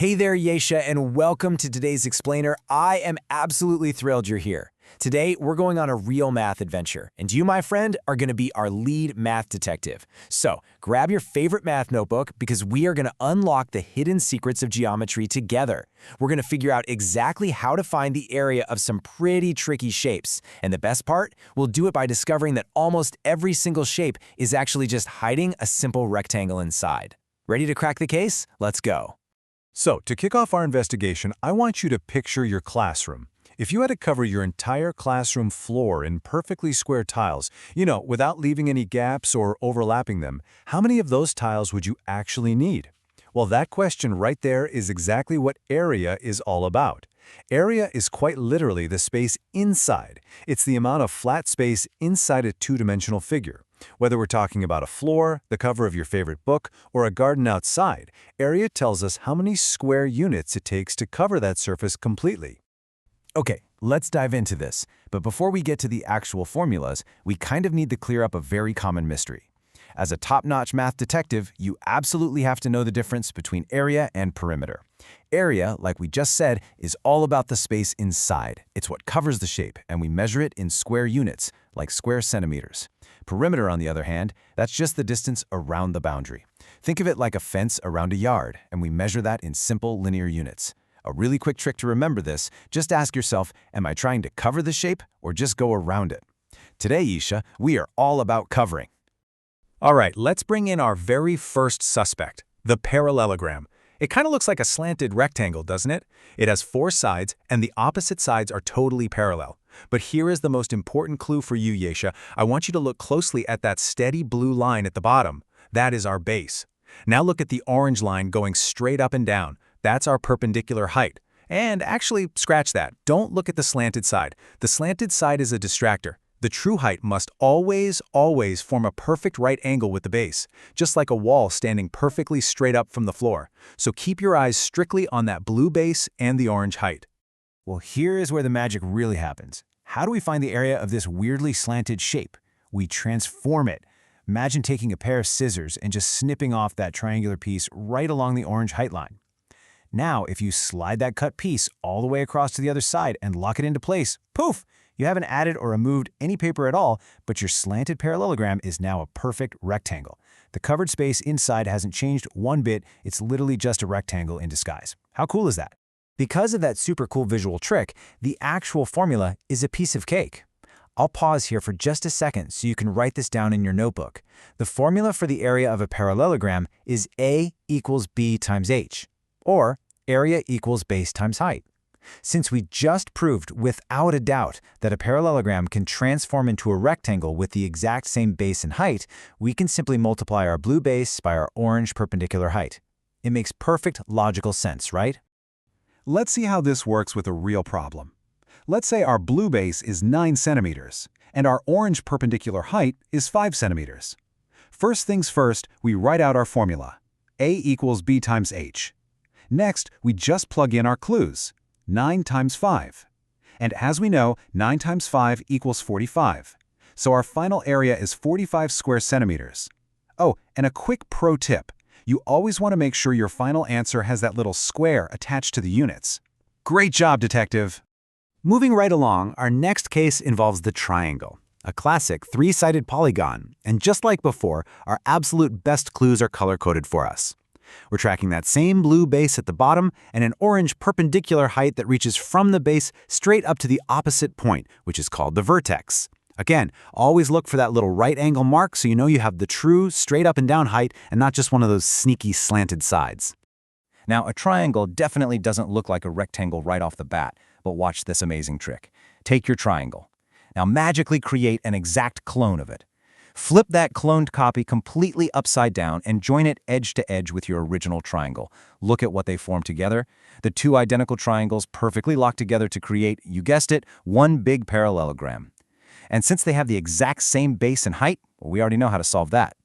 Hey there, Yesha, and welcome to today's Explainer. I am absolutely thrilled you're here. Today, we're going on a real math adventure, and you, my friend, are going to be our lead math detective. So, grab your favorite math notebook because we are going to unlock the hidden secrets of geometry together. We're going to figure out exactly how to find the area of some pretty tricky shapes. And the best part, we'll do it by discovering that almost every single shape is actually just hiding a simple rectangle inside. Ready to crack the case? Let's go. So, to kick off our investigation, I want you to picture your classroom. If you had to cover your entire classroom floor in perfectly square tiles, without leaving any gaps or overlapping them, how many of those tiles would you actually need? Well, that question right there is exactly what area is all about. Area is quite literally the space inside. It's the amount of flat space inside a two-dimensional figure. Whether we're talking about a floor, the cover of your favorite book, or a garden outside, area tells us how many square units it takes to cover that surface completely. Okay, let's dive into this. But before we get to the actual formulas, we kind of need to clear up a very common mystery. As a top-notch math detective, you absolutely have to know the difference between area and perimeter. Area, like we just said, is all about the space inside. It's what covers the shape, and we measure it in square units, like square centimeters. Perimeter, on the other hand, that's just the distance around the boundary. Think of it like a fence around a yard, and we measure that in simple linear units. A really quick trick to remember this, just ask yourself, am I trying to cover the shape or just go around it? Today, Yesha, we are all about covering. All right, let's bring in our very first suspect, the parallelogram. It kind of looks like a slanted rectangle, doesn't it? It has four sides, and the opposite sides are totally parallel. But here is the most important clue for you, Yesha. I want you to look closely at that steady blue line at the bottom. That is our base. Now look at the orange line going straight up and down. That's our perpendicular height. And actually, scratch that. Don't look at the slanted side. The slanted side is a distractor. The true height must always form a perfect right angle with the base, just like a wall standing perfectly straight up from the floor. So keep your eyes strictly on that blue base and the orange height. Well, here is where the magic really happens. How do we find the area of this weirdly slanted shape? We transform it. Imagine taking a pair of scissors and just snipping off that triangular piece right along the orange height line. Now, if you slide that cut piece all the way across to the other side and lock it into place, poof! You haven't added or removed any paper at all, but your slanted parallelogram is now a perfect rectangle. The covered space inside hasn't changed one bit, it's literally just a rectangle in disguise. How cool is that? Because of that super cool visual trick, the actual formula is a piece of cake. I'll pause here for just a second so you can write this down in your notebook. The formula for the area of a parallelogram is A equals B times H, or area equals base times height. Since we just proved without a doubt that a parallelogram can transform into a rectangle with the exact same base and height, we can simply multiply our blue base by our orange perpendicular height. It makes perfect logical sense, right? Let's see how this works with a real problem. Let's say our blue base is 9 centimeters, and our orange perpendicular height is 5 centimeters. First things first, we write out our formula. A equals B times H. Next, we just plug in our clues. 9 times 5. And as we know, 9 times 5 equals 45. So our final area is 45 square centimeters. Oh, and a quick pro tip. You always want to make sure your final answer has that little square attached to the units. Great job, detective! Moving right along, our next case involves the triangle, a classic three-sided polygon. And just like before, our absolute best clues are color-coded for us. We're tracking that same blue base at the bottom and an orange perpendicular height that reaches from the base straight up to the opposite point, which is called the vertex. Again, always look for that little right angle mark so you know you have the true straight up and down height and not just one of those sneaky slanted sides. Now, a triangle definitely doesn't look like a rectangle right off the bat, but watch this amazing trick. Take your triangle. Now magically create an exact clone of it. Flip that cloned copy completely upside down and join it edge to edge with your original triangle. Look at what they form together. The two identical triangles perfectly lock together to create, you guessed it, one big parallelogram. And since they have the exact same base and height, well, we already know how to solve that.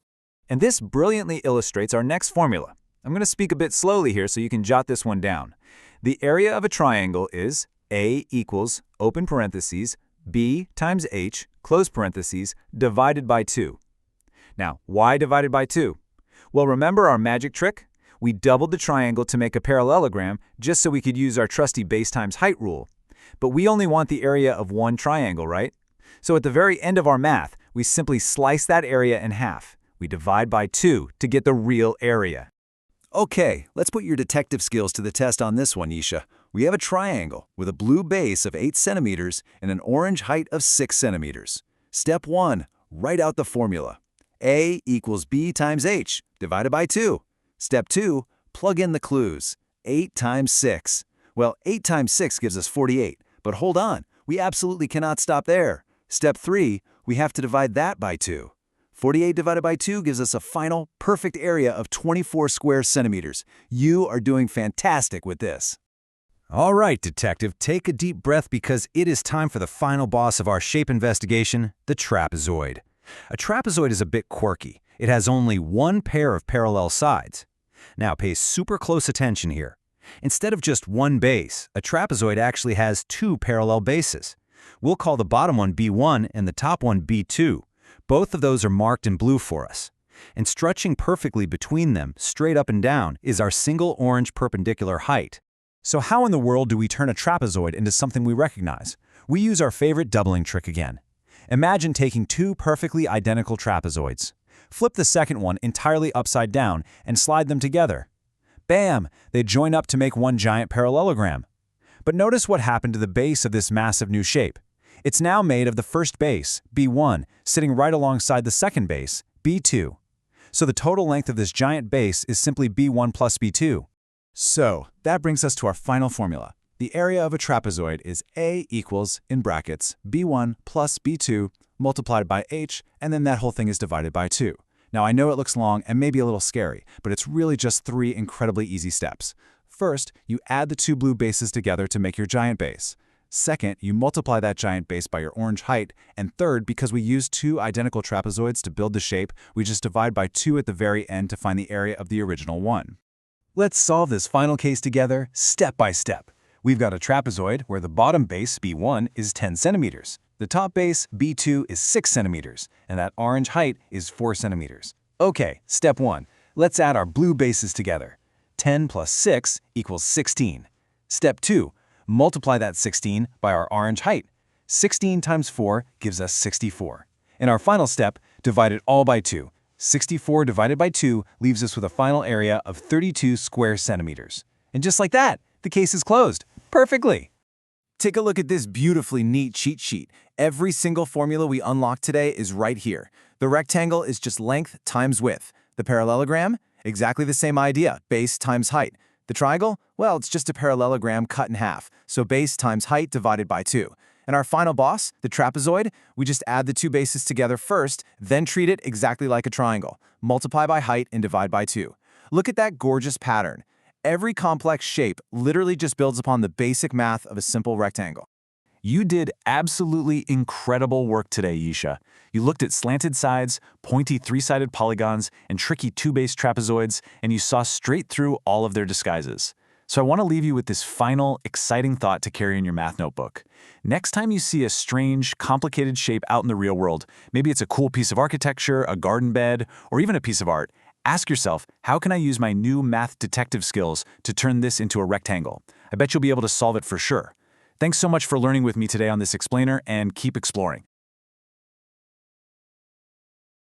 And this brilliantly illustrates our next formula. I'm going to speak a bit slowly here so you can jot this one down. The area of a triangle is A equals, open parentheses, B times H, close parentheses, divided by 2. Now, why divided by 2? Well, remember our magic trick? We doubled the triangle to make a parallelogram just so we could use our trusty base times height rule. But we only want the area of one triangle, right? So at the very end of our math, we simply slice that area in half. We divide by 2 to get the real area. Okay, let's put your detective skills to the test on this one, Yisha. We have a triangle with a blue base of 8 centimeters and an orange height of 6 centimeters. Step 1, write out the formula. A equals B times H, divided by 2. Step 2, plug in the clues. 8 times 6. Well, 8 times 6 gives us 48, but hold on, we absolutely cannot stop there. Step 3, we have to divide that by 2. 48 divided by 2 gives us a final, perfect area of 24 square centimeters. You are doing fantastic with this. All right, detective, take a deep breath because it is time for the final boss of our shape investigation, the trapezoid. A trapezoid is a bit quirky. It has only one pair of parallel sides. Now pay super close attention here. Instead of just one base, a trapezoid actually has 2 parallel bases. We'll call the bottom one B1 and the top one B2. Both of those are marked in blue for us. And stretching perfectly between them, straight up and down, is our single orange perpendicular height. So how in the world do we turn a trapezoid into something we recognize? We use our favorite doubling trick again. Imagine taking 2 perfectly identical trapezoids. Flip the second one entirely upside down and slide them together. Bam! They join up to make one giant parallelogram. But notice what happened to the base of this massive new shape. It's now made of the first base, B1, sitting right alongside the second base, B2. So the total length of this giant base is simply B1 plus B2. So that brings us to our final formula. The area of a trapezoid is A equals, in brackets, B1 plus B2 multiplied by H, and then that whole thing is divided by 2. Now I know it looks long and maybe a little scary, but it's really just 3 incredibly easy steps. First, you add the 2 blue bases together to make your giant base. Second, you multiply that giant base by your orange height. And third, because we use 2 identical trapezoids to build the shape, we just divide by 2 at the very end to find the area of the original one. Let's solve this final case together, step by step. We've got a trapezoid where the bottom base, B1, is 10 centimeters. The top base, B2, is 6 centimeters, and that orange height is 4 centimeters. Okay, step 1. Let's add our blue bases together. 10 plus 6 equals 16. Step 2. Multiply that 16 by our orange height. 16 times 4 gives us 64. In our final step, divide it all by 2. 64 divided by 2 leaves us with a final area of 32 square centimeters. And just like that, the case is closed. Perfectly! Take a look at this beautifully neat cheat sheet. Every single formula we unlocked today is right here. The rectangle is just length times width. The parallelogram? Exactly the same idea, base times height. The triangle? Well, it's just a parallelogram cut in half, so base times height divided by 2. And our final boss, the trapezoid, we just add the 2 bases together first, then treat it exactly like a triangle. Multiply by height and divide by 2. Look at that gorgeous pattern. Every complex shape literally just builds upon the basic math of a simple rectangle. You did absolutely incredible work today, Yisha. You looked at slanted sides, pointy 3-sided polygons, and tricky 2-base trapezoids, and you saw straight through all of their disguises. So I want to leave you with this final, exciting thought to carry in your math notebook. Next time you see a strange, complicated shape out in the real world, maybe it's a cool piece of architecture, a garden bed, or even a piece of art, ask yourself, how can I use my new math detective skills to turn this into a rectangle? I bet you'll be able to solve it for sure. Thanks so much for learning with me today on this explainer, and keep exploring.